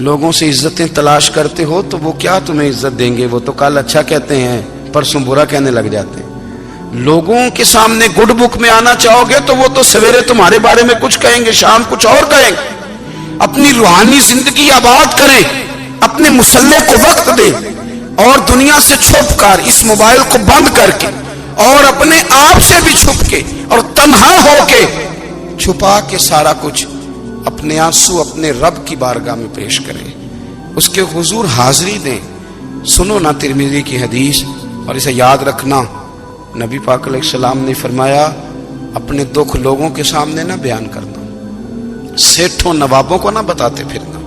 لوگوں سے عزتیں تلاش کرتے ہو تو وہ کیا تمہیں عزت دیں گے؟ وہ تو کل اچھا کہتے ہیں پرسوں برا کہنے لگ جاتے ہیں۔ لوگوں کے سامنے گڈ بک میں آنا چاہو گے تو وہ تو سویرے تمہارے بارے میں کچھ کہیں گے، شام کچھ اور کہیں گے۔ اپنی روحانی زندگی آباد کریں، اپنے مسلح کو وقت دیں، اور دنیا سے چھپ کر اس موبائل کو بند کر کے اور اپنے آپ سے بھی چھپ کے اور تنہا ہو کے چھپا کے سارا کچھ اپنے آنسو اپنے رب کی بارگاہ میں پیش کریں، اس کے حضور حاضری دیں۔ سنو نا ترمذی کی حدیث، اور اسے یاد رکھنا، نبی پاک علیہ السلام نے فرمایا اپنے دکھ لوگوں کے سامنے نہ بیان کرنا، سیٹھوں نوابوں کو نہ بتاتے پھرنا،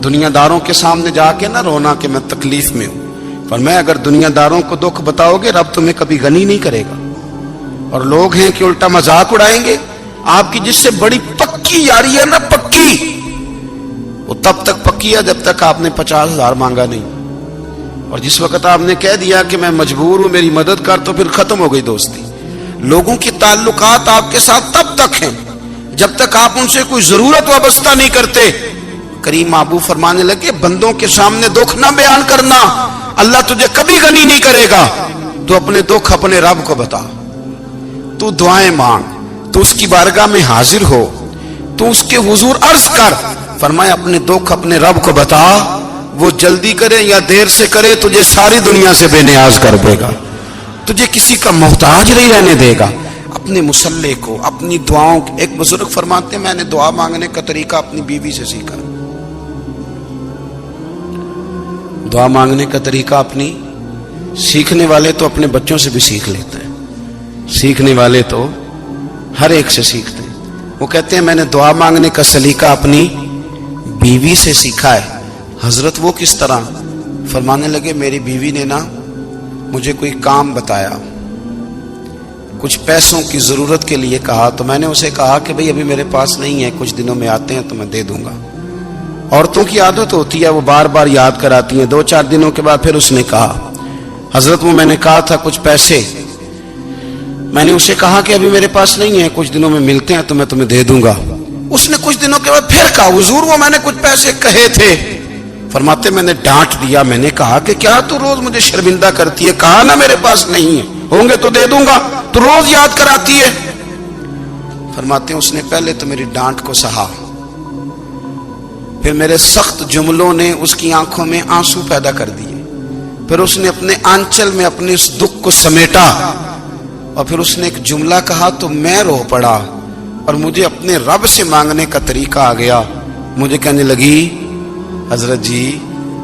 دنیا داروں کے سامنے جا کے نہ رونا کہ میں تکلیف میں ہوں۔ فرمایا اگر دنیا داروں کو دکھ بتاؤ گے رب تمہیں کبھی غنی نہیں کرے گا۔ اور لوگ ہیں کہ الٹا مذاق اڑائیں گے آپ کی، جس سے بڑی پکی یاری ہے نا، پکی، وہ تب تک پکی ہے جب تک آپ نے 50,000 مانگا نہیں، اور جس وقت آپ نے کہہ دیا کہ میں مجبور ہوں میری مدد کر، تو پھر ختم ہو گئی دوستی۔ لوگوں کی تعلقات آپ کے ساتھ تب تک ہیں جب تک آپ ان سے کوئی ضرورت وابستہ نہیں کرتے۔ کریم محبوب فرمانے لگے بندوں کے سامنے دکھ نہ بیان کرنا، اللہ تجھے کبھی غنی نہیں کرے گا۔ تو اپنے دکھ اپنے رب کو بتا، تو دعائیں مانگ، تو اس کی بارگاہ میں حاضر ہو، تو اس کے حضور عرض کر۔ فرمایا اپنے دکھ اپنے رب کو بتا، وہ جلدی کرے یا دیر سے کرے تجھے ساری دنیا سے بے نیاز کر دے گا، تجھے کسی کا محتاج نہیں رہنے دے گا۔ اپنے مسلح کو، اپنی دعاؤں، ایک بزرگ فرماتے ہیں میں نے دعا مانگنے کا طریقہ اپنی بیوی سے سیکھا۔ دعا مانگنے کا طریقہ اپنی، سیکھنے والے تو اپنے بچوں سے بھی سیکھ لیتے ہیں، سیکھنے والے تو ہر ایک سے سیکھتے ہیں۔ وہ کہتے ہیں میں نے دعا مانگنے کا سلیقہ اپنی بیوی سے سیکھا ہے۔ حضرت وہ کس طرح؟ فرمانے لگے میری بیوی نے نا مجھے کوئی کام بتایا، کچھ پیسوں کی ضرورت کے لیے کہا، تو میں نے اسے کہا کہ بھئی ابھی میرے پاس نہیں ہے، کچھ دنوں میں آتے ہیں تو میں دے دوں گا۔ عورتوں کی عادت ہوتی ہے وہ بار بار یاد کراتی ہیں، 2-4 دنوں کے بعد پھر اس نے کہا حضرت وہ میں نے کہا تھا کچھ پیسے، میں نے اسے کہا کہ ابھی میرے پاس نہیں ہے، کچھ دنوں میں ملتے ہیں تو میں تمہیں دے دوں گا۔ اس نے کچھ دنوں کے بعد پھر کہا حضور وہ میں نے کچھ پیسے کہے تھے۔ فرماتے میں نے ڈانٹ دیا، میں نے کہا کہ کیا تو روز مجھے شرمندہ کرتی ہے، کہا نا میرے پاس نہیں ہے، ہوں گے تو دے دوں گا، تو روز یاد کراتی ہے۔ فرماتے ہیں اس نے پہلے تو میری ڈانٹ کو سہا، پھر میرے سخت جملوں نے اس کی آنکھوں میں آنسو پیدا کر دیے، پھر اس نے اپنے آنچل میں اپنے اس دکھ کو سمیٹا، اور پھر اس نے ایک جملہ کہا تو میں رو پڑا، اور مجھے اپنے رب سے مانگنے کا طریقہ آ گیا۔ مجھے کہنے لگی حضرت جی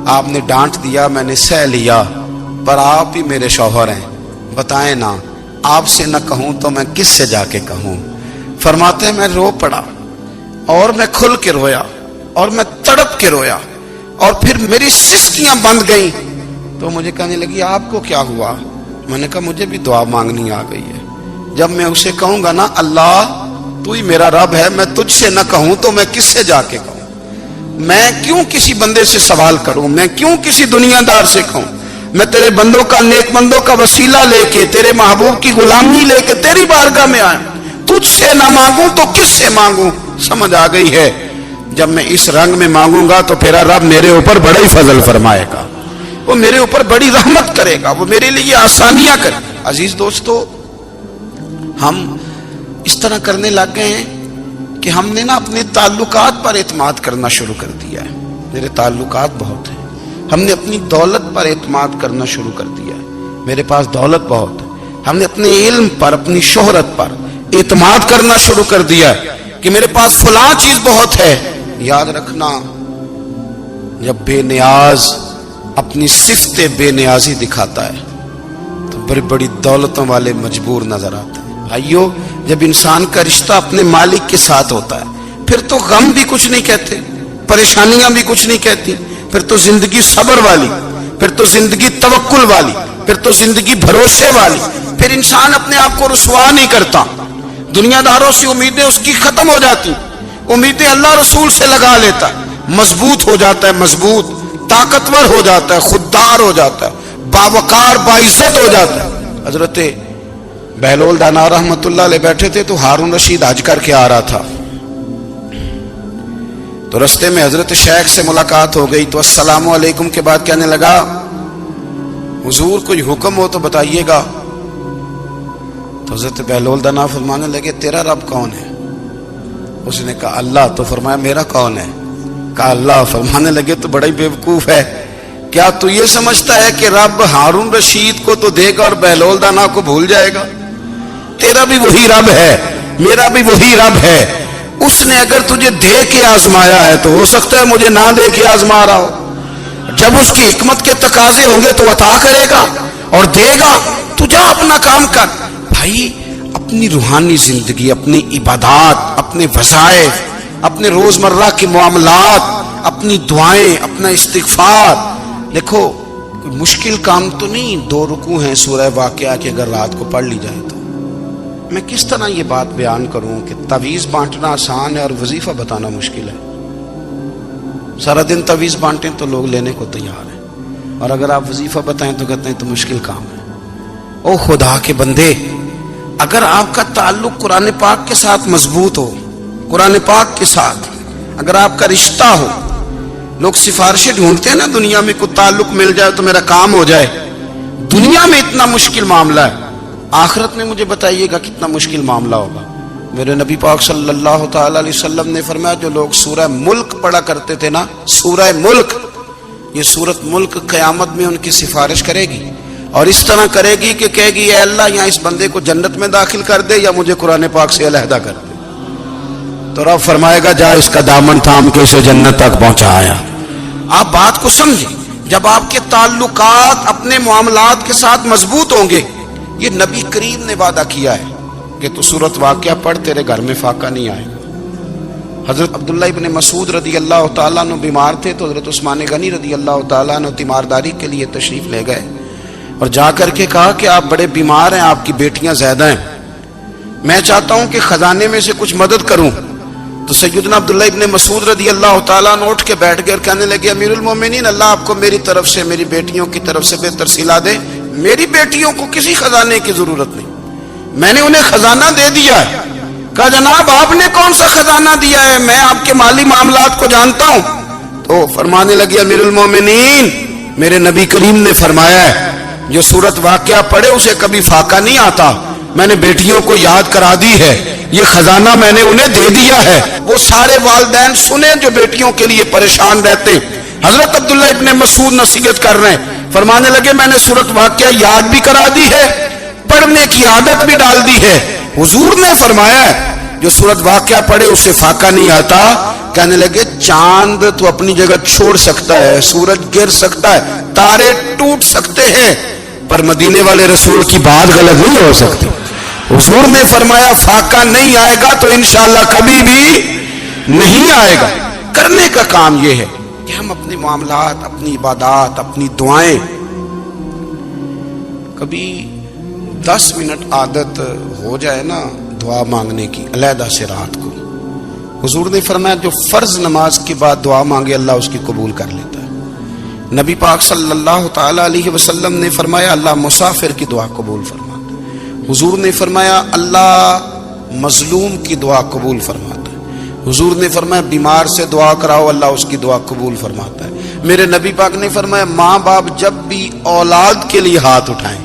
آپ نے ڈانٹ دیا میں نے سہ لیا، پر آپ ہی میرے شوہر ہیں، بتائیں نا آپ سے نہ کہوں تو میں کس سے جا کے کہوں۔ فرماتے ہیں میں رو پڑا، اور میں کھل کے رویا، اور میں تڑپ کے رویا، اور پھر میری سسکیاں بند گئیں۔ تو مجھے کہنے لگی آپ کو کیا ہوا؟ میں نے کہا مجھے بھی دعا مانگنی آ گئی ہے، جب میں اسے کہوں گا نا اللہ تو ہی میرا رب ہے، میں تجھ سے نہ کہوں تو میں کس سے جا کے کہوں؟ میں کیوں کسی بندے سے سوال کروں؟ میں کیوں کسی دنیا دار سے کہوں؟ میں تیرے بندوں کا، نیک بندوں کا وسیلہ لے کے، تیرے محبوب کی غلامی لے کے تیری بارگاہ میں آیا، تجھ سے نہ مانگوں تو کس سے مانگوں؟ سمجھ آ گئی ہے جب میں اس رنگ میں مانگوں گا تو پھر رب میرے اوپر بڑا ہی فضل فرمائے گا، وہ میرے اوپر بڑی رحمت کرے گا، وہ میرے لیے آسانیاں کرے گا۔ عزیز دوستو ہم اس طرح کرنے لگ گئے ہیں کہ ہم نے نا اپنے تعلقات پر اعتماد کرنا شروع کر دیا ہے۔ میرے تعلقات بہت ہیں، ہم نے اپنی دولت پر اعتماد کرنا شروع کر دیا ہے، میرے پاس دولت بہت ہے۔ ہم نے اپنے علم پر، اپنی شہرت پر اعتماد کرنا شروع کر دیا ہے کہ میرے پاس فلاں چیز بہت ہے۔ یاد رکھنا جب بے نیاز اپنی صفت بے نیازی دکھاتا ہے تو بڑی بڑی دولتوں والے مجبور نظر آتے ہیں۔ بھائیو جب انسان کا رشتہ اپنے مالک کے ساتھ ہوتا ہے پھر تو غم بھی کچھ نہیں کہتے، پریشانیاں بھی کچھ نہیں کہتی، پھر تو زندگی صبر والی، پھر تو زندگی توکل والی، پھر تو زندگی بھروسے والی، پھر انسان اپنے آپ کو رسوا نہیں کرتا، دنیا داروں سے امیدیں اس کی ختم ہو جاتی، امیدیں اللہ رسول سے لگا لیتا ہے، مضبوط ہو جاتا ہے، مضبوط، طاقتور ہو جاتا ہے، خوددار ہو جاتا ہے، باوقار باعزت ہو جاتا ہے۔ حضرت بہلول دانا رحمت اللہ علیہ بیٹھے تھے تو ہارون رشید حج کر کے آ رہا تھا، تو رستے میں حضرت شیخ سے ملاقات ہو گئی تو السلام علیکم کے بعد کہنے لگا حضور کوئی حکم ہو تو بتائیے گا. تو حضرت بہلول دانا فرمانے لگے تیرا رب کون ہے؟ اس نے کہا اللہ. تو فرمایا میرا کون ہے؟ کہا اللہ. فرمانے لگے تو بڑا ہی بیوقوف ہے، کیا تو یہ سمجھتا ہے کہ رب ہارون رشید کو تو دے گا اور بہلول دانا کو بھول جائے گا؟ تیرا بھی وہی رب ہے، میرا بھی وہی رب ہے. اس نے اگر تجھے دے کے آزمایا ہے تو ہو سکتا ہے مجھے نہ دے کے آزما رہا ہو. جب اس کی حکمت کے تقاضے ہوں گے تو عطا کرے گا اور دے گا. تو جا اپنا کام کر. بھائی اپنی روحانی زندگی، اپنی عبادات، اپنے وظائف، اپنے روزمرہ کے معاملات، اپنی دعائیں، اپنا استغفار. دیکھو کوئی مشکل کام تو نہیں، 2 رکوع ہیں سورہ واقعہ کے، اگر رات کو پڑھ لی جائے تو. میں کس طرح یہ بات بیان کروں کہ تعویذ بانٹنا آسان ہے اور وظیفہ بتانا مشکل ہے. سارا دن تعویذ بانٹیں تو لوگ لینے کو تیار ہیں، اور اگر آپ وظیفہ بتائیں تو کہتے ہیں تو مشکل کام ہے. او خدا کے بندے، اگر آپ کا تعلق قرآن پاک کے ساتھ مضبوط ہو، قرآن پاک کے ساتھ اگر آپ کا رشتہ ہو، لوگ سفارشیں ڈھونڈتے ہیں نا دنیا میں، کوئی تعلق مل جائے تو میرا کام ہو جائے. دنیا میں اتنا مشکل معاملہ ہے، آخرت میں مجھے بتائیے گا کتنا مشکل معاملہ ہوگا. میرے نبی پاک صلی اللہ تعالی علیہ وسلم نے فرمایا جو لوگ سورہ ملک پڑھا کرتے تھے نا، سورہ ملک، یہ سورت ملک قیامت میں ان کی سفارش کرے گی، اور اس طرح کرے گی کہ کہے گی اے اللہ یہاں اس بندے کو جنت میں داخل کر دے یا مجھے قرآن پاک سے علیحدہ کر دے. تو رب فرمائے گا جا اس کا دامن تھام کے اسے جنت تک پہنچایا. آپ بات کو سمجھیں، جب آپ کے تعلقات اپنے معاملات کے ساتھ مضبوط ہوں گے، یہ نبی کریم نے وعدہ کیا ہے کہ تو سورت واقعہ پڑھ تیرے گھر میں فاقہ نہیں آئے گا. حضرت عبداللہ ابن مسعود رضی اللہ تعالیٰ عنہ بیمار تھے تو حضرت عثمان غنی رضی اللہ تعالیٰ عنہ تیمارداری کے لیے تشریف لے گئے اور جا کر کے کہا کہ آپ بڑے بیمار ہیں، آپ کی بیٹیاں زیادہ ہیں، میں چاہتا ہوں کہ خزانے میں سے کچھ مدد کروں. تو سیدنا عبداللہ ابن مسعود رضی اللہ تعالیٰ عنہ اٹھ کے بیٹھ گئے اور کہنے لگے امیر المومنین، اللہ آپ کو میری طرف سے، میری بیٹیوں کی طرف سے بہتر صلہ دے. میری بیٹیوں کو کسی خزانے کی ضرورت نہیں، میں نے انہیں خزانہ دے دیا ہے. کہا جناب آپ نے کون سا خزانہ دیا ہے، میں آپ کے مالی معاملات کو جانتا ہوں. تو فرمانے لگے امیر المومنین، میرے نبی کریم نے فرمایا ہے جو سورت واقعہ پڑھے اسے کبھی فاقہ نہیں آتا. میں نے بیٹیوں کو یاد کرا دی ہے، یہ خزانہ میں نے انہیں دے دیا ہے. وہ سارے والدین سنیں جو بیٹیوں کے لیے پریشان رہتے. حضرت عبداللہ ابن مسعود نصیحت کر رہے ہیں، فرمانے لگے میں نے سورت واقعہ یاد بھی کرا دی ہے، پڑھنے کی عادت بھی ڈال دی ہے. حضور نے فرمایا ہے جو سورت واقعہ پڑھے اسے فاقہ نہیں آتا. کہنے لگے چاند تو اپنی جگہ چھوڑ سکتا ہے، سورج گر سکتا ہے، تارے ٹوٹ سکتے ہیں، پر مدینے والے رسول کی بات غلط نہیں ہو سکتی. حضور نے فرمایا فاقہ نہیں آئے گا تو انشاءاللہ کبھی بھی نہیں آئے گا. کرنے کا کام یہ ہے کہ ہم اپنے معاملات، اپنی عبادات، اپنی دعائیں، کبھی 10 منٹ عادت ہو جائے نا دعا مانگنے کی علیحدہ سے رات کو. حضور نے فرمایا جو فرض نماز کے بعد دعا مانگے اللہ اس کی قبول کر لیتا ہے. نبی پاک صلی اللہ تعالی علیہ وسلم نے فرمایا اللہ مسافر کی دعا قبول فرماتا ہے. حضور نے فرمایا اللہ مظلوم کی دعا قبول فرماتا ہے. حضور نے فرمایا بیمار سے دعا کراؤ اللہ اس کی دعا قبول فرماتا ہے. میرے نبی پاک نے فرمایا ماں باپ جب بھی اولاد کے لیے ہاتھ اٹھائیں،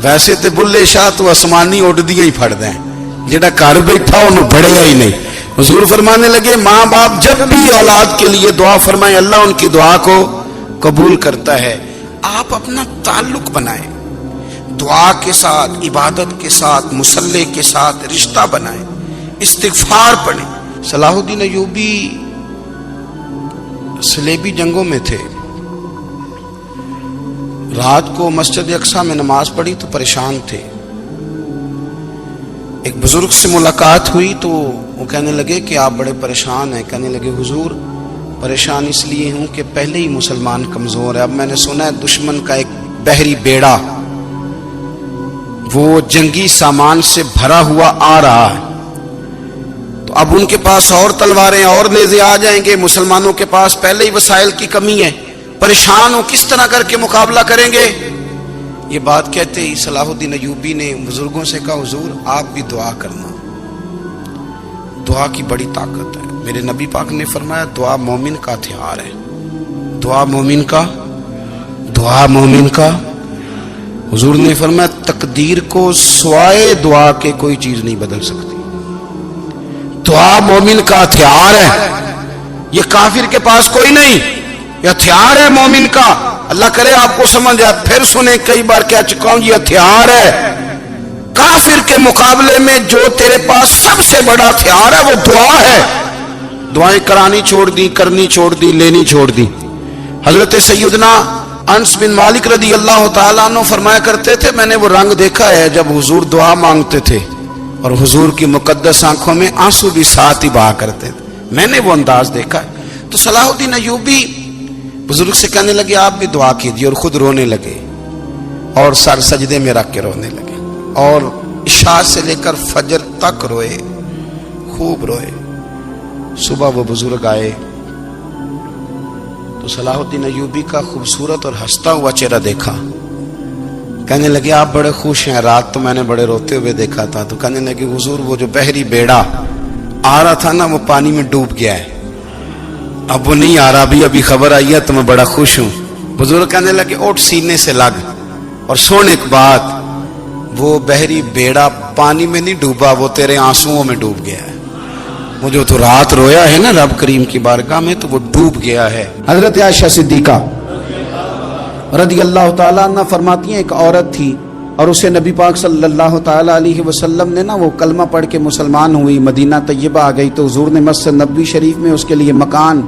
ویسے تے بلے شاہ تو آسمانی اڈ دیا ہی پھڑ دیں، جڑا گھر بیٹھا انہوں بڑھیا ہی نہیں. حضور فرمانے لگے ماں باپ جب بھی اولاد کے لیے دعا فرمائیں اللہ ان کی دعا کو قبول کرتا ہے. آپ اپنا تعلق بنائیں دعا کے ساتھ، عبادت کے ساتھ، مصلی کے ساتھ رشتہ بنائیں، استغفار پڑھیں. صلاح الدین ایوبی صلیبی جنگوں میں تھے، رات کو مسجد اقصی میں نماز پڑھی تو پریشان تھے. ایک بزرگ سے ملاقات ہوئی تو وہ کہنے لگے کہ آپ بڑے پریشان ہیں. کہنے لگے حضور پریشان اس لیے ہوں کہ پہلے ہی مسلمان کمزور ہے، اب میں نے سنا ہے دشمن کا ایک بحری بیڑا وہ جنگی سامان سے بھرا ہوا آ رہا ہے، تو اب ان کے پاس اور تلواریں اور نیزے آ جائیں گے، مسلمانوں کے پاس پہلے ہی وسائل کی کمی ہے، پریشان ہو کس طرح کر کے مقابلہ کریں گے. یہ بات کہتے ہی صلاح الدین ایوبی نے بزرگوں سے کہا حضور آپ بھی دعا کرنا، دعا کی بڑی طاقت ہے. میرے نبی پاک نے فرمایا دعا مومن کا ہتھیار ہے، دعا مومن کا، دعا مومن کا۔ حضور نے فرمایا تقدیر کو سوائے دعا کے کوئی چیز نہیں بدل سکتی، دعا مومن کا ہتھیار ہے، یہ کافر کے پاس کوئی نہیں، یہ ہتھیار ہے مومن کا۔ اللہ کرے آپ کو سمجھ آئے، پھر سنیں، کئی بار کہہ چکا ہوں، یہ ہتھیار ہے کافر کے مقابلے میں۔ جو تیرے پاس سب سے بڑا ہتھیار ہے وہ دعا ہے۔ دعائیں کرانی چھوڑ دی، کرنی چھوڑ دی، لینی چھوڑ دی۔ حضرت سیدنا انس بن مالک رضی اللہ تعالیٰ عنہ فرمایا کرتے تھے، میں نے وہ رنگ دیکھا ہے جب حضور دعا مانگتے تھے اور حضور کی مقدس آنکھوں میں آنسو بھی ساتھ ہی بہا کرتے تھے، میں نے وہ انداز دیکھا ہے۔ تو صلاح الدین ایوبی بزرگ سے کہنے لگے آپ بھی دعا کیجیے، اور خود رونے لگے اور سر سجدے میں رکھ کے رونے لگے، اور عشاء سے لے کر فجر تک روئے، خوب روئے۔ صبح وہ بزرگ آئے تو صلاح الدین ایوبی کا خوبصورت اور ہنستا ہوا چہرہ دیکھا، کہنے لگے آپ بڑے خوش ہیں، رات تو میں نے بڑے روتے ہوئے دیکھا تھا۔ تو کہنے لگے حضور وہ جو بحری بیڑا آ رہا تھا نا وہ پانی میں ڈوب گیا ہے، اب وہ نہیں آ رہا، ابھی خبر آئی ہے تو میں بڑا خوش ہوں۔ بزرگ کہنے لگے اٹھ سینے سے لگ اور سن ایک بات، وہ بحری بیڑا پانی میں نہیں ڈوبا، وہ تیرے آنسوؤں میں ڈوب گیا ہے۔ وہ جو تو رات رویا ہے نا رب کریم کی بارگاہ میں تو وہ ڈوب گیا ہے۔ حضرت عائشہ صدیقہ رضی اللہ تعالیٰ عنہ فرماتی ہیں ایک عورت تھی اور اسے نبی پاک صلی اللہ تعالیٰ علیہ وسلم نے نا وہ کلمہ پڑھ کے مسلمان ہوئی، مدینہ طیبہ آ گئی تو حضور نے مسجد نبوی شریف میں اس کے لیے مکان،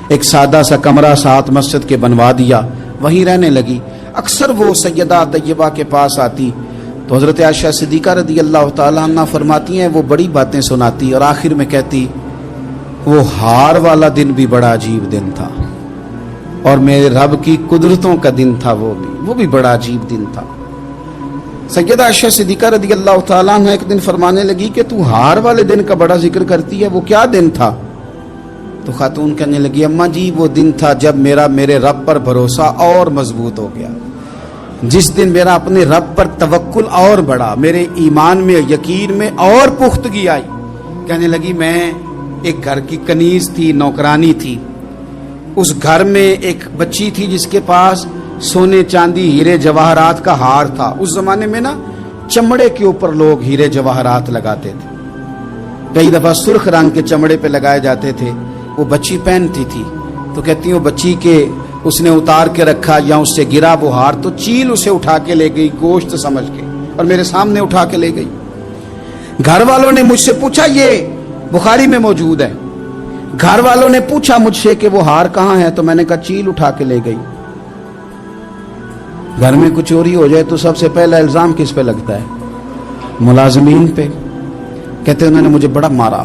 ایک سادہ سا کمرہ ساتھ مسجد کے بنوا دیا، وہیں رہنے لگی۔ اکثر وہ سیدہ طیبہ کے پاس آتی تو حضرت عائشہ صدیقہ رضی اللہ تعالیٰ عنہ فرماتی ہیں وہ بڑی باتیں سناتی اور آخر میں کہتی وہ ہار والا دن بھی بڑا عجیب دن تھا اور میرے رب کی قدرتوں کا دن تھا، وہ بھی بڑا عجیب دن تھا۔ سیدہ عائشہ صدیقہ رضی اللہ تعالیٰ عنہ ایک دن فرمانے لگی کہ تو ہار والے دن کا بڑا ذکر کرتی ہے، وہ کیا دن تھا؟ تو خاتون کہنے لگی اماں جی وہ دن تھا جب میرے رب پر بھروسہ اور مضبوط ہو گیا، جس دن میرا اپنے رب پر توکل اور بڑھا، میرے ایمان میں یقین میں اور پختگی آئی۔ کہنے لگی میں ایک گھر کی کنیز تھی، نوکرانی تھی، اس گھر میں ایک بچی تھی جس کے پاس سونے چاندی ہیرے جواہرات کا ہار تھا۔ اس زمانے میں نا چمڑے کے اوپر لوگ ہیرے جواہرات لگاتے تھے، کئی دفعہ سرخ رنگ کے چمڑے پہ لگائے جاتے تھے، وہ بچی پہنتی تھی تو کہتی ہیں وہ بچی کے اس نے اتار کے رکھا یا اس سے گرا وہ ہار تو چیل اسے اٹھا کے لے گئی گوشت سمجھ کے اور میرے سامنے اٹھا کے لے گئی۔ گھر والوں نے مجھ سے پوچھا، یہ بخاری میں موجود ہے، گھر والوں نے پوچھا مجھ سے کہ وہ ہار کہاں ہے تو میں نے کہا چیل اٹھا کے لے گئی۔ گھر میں کچھ چوری ہو جائے تو سب سے پہلا الزام کس پہ لگتا ہے؟ ملازمین پہ۔ کہتے انہوں نے مجھے بڑا مارا،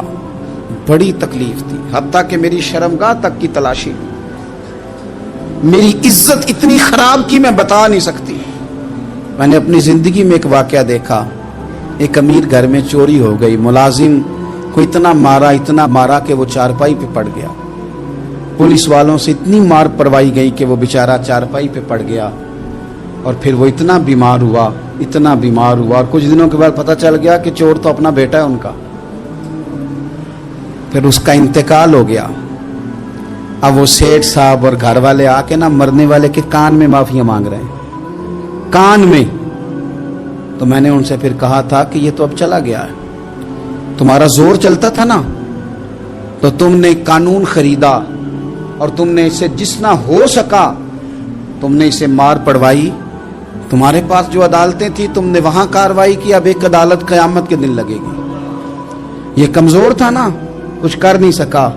بڑی تکلیف تھی، حتیٰ کہ میری شرمگاہ تک کی تلاشی، میری عزت اتنی خراب کی میں بتا نہیں سکتی۔ میں نے اپنی زندگی میں ایک واقعہ دیکھا، ایک امیر گھر میں چوری ہو گئی، ملازم کو اتنا مارا کہ وہ چارپائی پہ پڑ گیا، پولیس والوں سے اتنی مار پروائی گئی کہ وہ بیچارہ چارپائی پہ پڑ گیا، اور پھر وہ اتنا بیمار ہوا اور کچھ دنوں کے بعد پتہ چل گیا کہ چور تو اپنا بیٹا ہے ان کا، پھر اس کا انتقال ہو گیا۔ اب وہ سیٹھ صاحب اور گھر والے آ کے نا مرنے والے کے کان میں معافیاں مانگ رہے ہیں، کان میں۔ تو میں نے ان سے پھر کہا تھا کہ یہ تو اب چلا گیا ہے، تمہارا زور چلتا تھا نا تو تم نے قانون خریدا اور تم نے اسے جتنا ہو سکا تم نے اسے مار پڑوائی، تمہارے پاس جو عدالتیں تھی تم نے وہاں کاروائی کی، اب ایک عدالت قیامت کے دن لگے گی۔ یہ کمزور تھا نا، کچھ کر نہیں سکا۔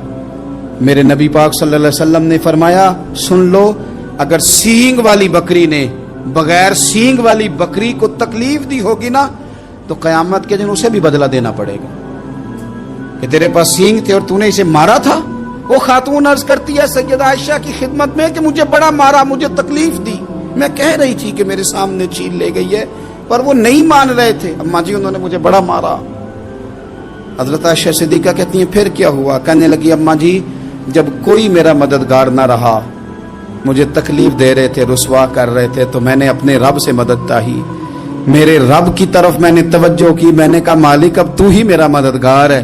میرے نبی پاک صلی اللہ علیہ وسلم نے فرمایا سن لو، اگر سینگ والی بکری نے بغیر سینگ والی بکری کو تکلیف دی ہوگی نا تو قیامت کے دن اسے بھی بدلہ دینا پڑے گا کہ تیرے پاس سینگ تھے اور تو نے اسے مارا تھا۔ وہ خاتون عرض کرتی ہے سیدہ عائشہ کی خدمت میں کہ مجھے بڑا مارا، مجھے تکلیف دی، میں کہہ رہی تھی کہ میرے سامنے چیل لے گئی ہے پر وہ نہیں مان رہے تھے، اماں جی انہوں نے مجھے بڑا مارا۔ حضرت عائشہ صدیقہ کہتی ہیں پھر کیا ہوا؟ کہنے لگی اماں جی جب کوئی میرا مددگار نہ رہا، مجھے تکلیف دے رہے تھے، رسوا کر رہے تھے، تو میں نے اپنے رب سے مدد چاہی، میرے رب کی طرف میں نے توجہ کی، میں نے کہا مالک اب تو ہی میرا مددگار ہے،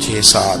6-7,